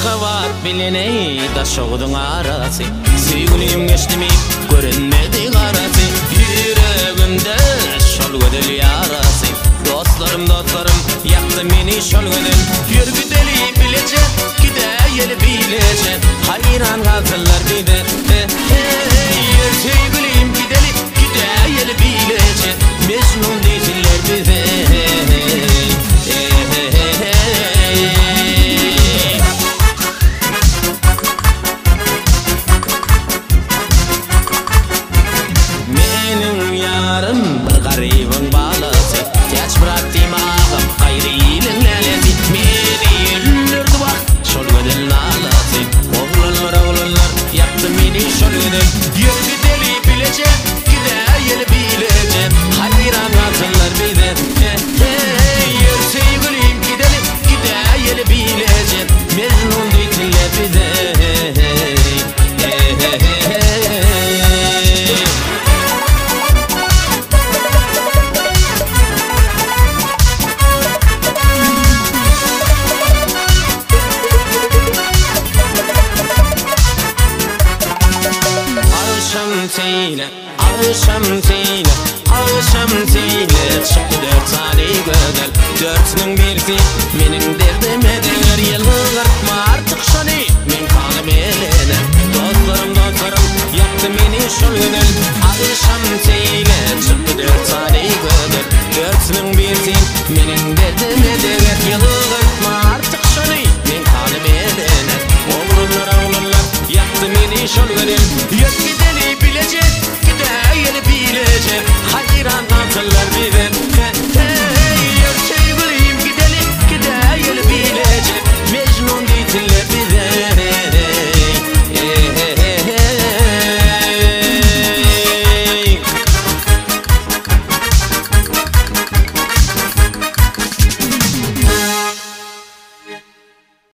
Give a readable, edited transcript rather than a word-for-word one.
kavat biliney daşoğudun arası Sevgilim geçti mi görünmedi karası Yüreğimde şol gödül yarası Dostlarım yaktı meni şol gödül Yür güdeli bilecek gideyeli bilecek Hayran kaldılar bir de Yür sevgilim gideyeli bilecek Mecnun değiller bize Garibin balası Geç bıraktım ağam Gayrı iyilin lelesi Meni yürürdü bak Şol gödül nalası Oğlanlar Yaptı meni şol gödül Yürgü deli bilecek Gideyeli bilecek Hayran atırlar bir de Yür sevgilim gideyeli bilecek Mecnun değiller bir de Alışam teyle Çıktı 4 tane gödel 4'nün birisi Menin derdime der Yıllar